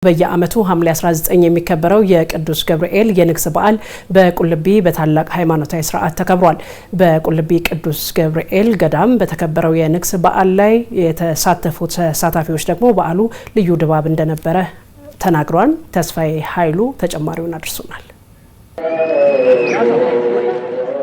በየዓመቱ ሐምሌ 19 የሚከበረው የቅዱስ ገብርኤል የንግስ በዓል በቁልቢ በታላቅ ሃይማኖታዊ ሥርዓት ተከብሯል። በቁልቢ ቅዱስ ገብርኤል ገዳም በተከበረው የንግስ በዓል ላይ የተሳተፉት ተሳታፊዎች ደግሞ በዓሉ ልዩ ድባብ እንደነበረ ተናግሯል። ተስፋዬ ኃይሉ ተጨማሪውን አድርሶናል።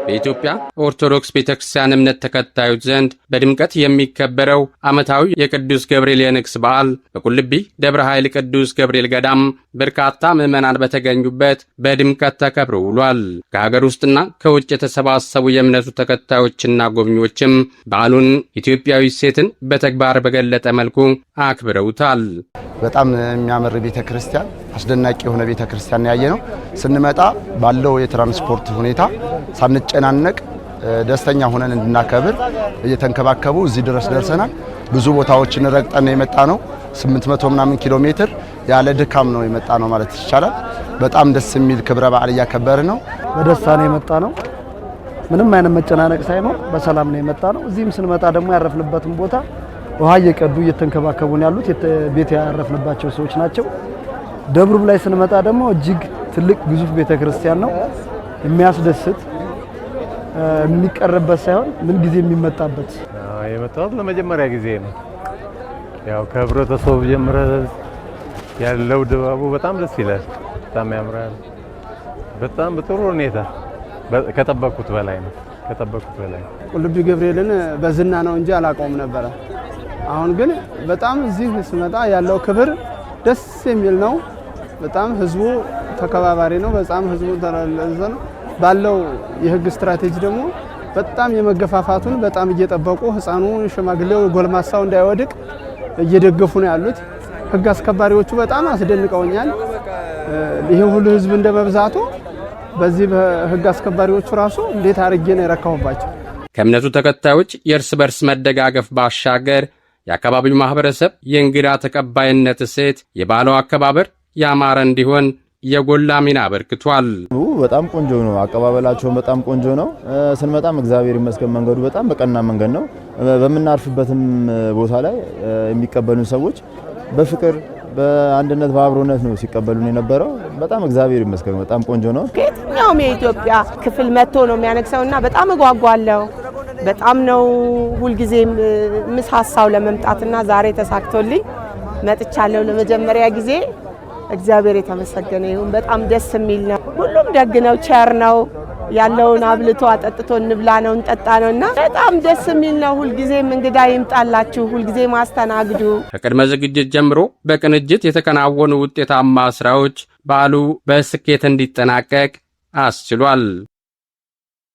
በኢትዮጵያ ኦርቶዶክስ ቤተክርስቲያን እምነት ተከታዮች ዘንድ በድምቀት የሚከበረው ዓመታዊ የቅዱስ ገብርኤል የንግስ በዓል በቁልቢ ደብረ ኃይል ቅዱስ ገብርኤል ገዳም በርካታ ምዕመናን በተገኙበት በድምቀት ተከብሮ ውሏል። ከሀገር ውስጥና ከውጭ የተሰባሰቡ የእምነቱ ተከታዮችና ጎብኚዎችም በዓሉን ኢትዮጵያዊ እሴትን በተግባር በገለጠ መልኩ አክብረውታል። በጣም የሚያምር ቤተክርስቲያን አስደናቂ የሆነ ቤተክርስቲያን ያየ ነው። ስንመጣ ባለው የትራንስፖርት ሁኔታ ሳንጨናነቅ ደስተኛ ሆነን እንድናከብር እየተንከባከቡ እዚህ ድረስ ደርሰናል። ብዙ ቦታዎችን ረግጠን የመጣ ነው። 800 ምናምን ኪሎ ሜትር ያለ ድካም ነው የመጣ ነው ማለት ይቻላል። በጣም ደስ የሚል ክብረ በዓል እያከበርን ነው። በደስታ ነው የመጣ ነው። ምንም አይነት መጨናነቅ ሳይኖር በሰላም ነው የመጣ ነው። እዚህም ስንመጣ ደግሞ ያረፍንበትን ቦታ ውሃ እየቀዱ እየተንከባከቡን ያሉት ቤት ያረፍንባቸው ሰዎች ናቸው። ደብሩም ላይ ስንመጣ ደግሞ እጅግ ትልቅ ግዙፍ ቤተክርስቲያን ነው። የሚያስደስት የሚቀርበት ሳይሆን ምን ጊዜ የሚመጣበት የመጣሁት ለመጀመሪያ ጊዜ ነው። ያው ከህብረተሰቡ ጀምረ ያለው ድባቡ በጣም ደስ ይላል። በጣም ያምራል። በጣም በጥሩ ሁኔታ ከጠበቅኩት በላይ ነው። ቁልቢ ገብርኤልን በዝና ነው እንጂ አላውቀውም ነበር። አሁን ግን በጣም እዚህ ስመጣ ያለው ክብር ደስ የሚል ነው። በጣም ህዝቡ ተከባባሪ ነው። በጣም ህዝቡ ተረለዘ ነው። ባለው የህግ ስትራቴጂ ደግሞ በጣም የመገፋፋቱን በጣም እየጠበቁ ህፃኑ፣ ሽማግሌው፣ ጎልማሳው እንዳይወድቅ እየደገፉ ነው ያሉት። ህግ አስከባሪዎቹ በጣም አስደንቀውኛል። ይሄ ሁሉ ህዝብ እንደመብዛቱ በዚህ በህግ አስከባሪዎቹ ራሱ እንዴት አርጌ ነው የረካሁባቸው። ከእምነቱ ተከታዮች የእርስ በርስ መደጋገፍ ባሻገር የአካባቢው ማህበረሰብ የእንግዳ ተቀባይነት እሴት የበዓሉ አከባበር ያማረ እንዲሆን የጎላ ሚና አበርክቷል። በጣም ቆንጆ ነው። አቀባበላቸው በጣም ቆንጆ ነው። ስንመጣም እግዚአብሔር ይመስገን መንገዱ በጣም በቀና መንገድ ነው። በመናርፍበትም ቦታ ላይ የሚቀበሉን ሰዎች በፍቅር በአንድነት በአብሮነት ነው ሲቀበሉን የነበረው። በጣም እግዚአብሔር ይመስገን በጣም ቆንጆ ነው። ከየትኛውም የኢትዮጵያ ክፍል መጥቶ ነው የሚያነግሰውና በጣም እጓጓለሁ። በጣም ነው ሁልጊዜም ምሳሳው ለመምጣትና ዛሬ ተሳክቶልኝ መጥቻለሁ ለመጀመሪያ ጊዜ። እግዚአብሔር የተመሰገነ ይሁን። በጣም ደስ የሚል ነው። ሁሉም ደግ ነው፣ ቸር ነው። ያለውን አብልቶ አጠጥቶ እንብላ ነው እንጠጣ ነውና በጣም ደስ የሚል ነው። ሁልጊዜም እንግዳ ይምጣላችሁ፣ ሁልጊዜ ማስተናግዱ። ከቅድመ ዝግጅት ጀምሮ በቅንጅት የተከናወኑ ውጤታማ ስራዎች በዓሉ በስኬት እንዲጠናቀቅ አስችሏል።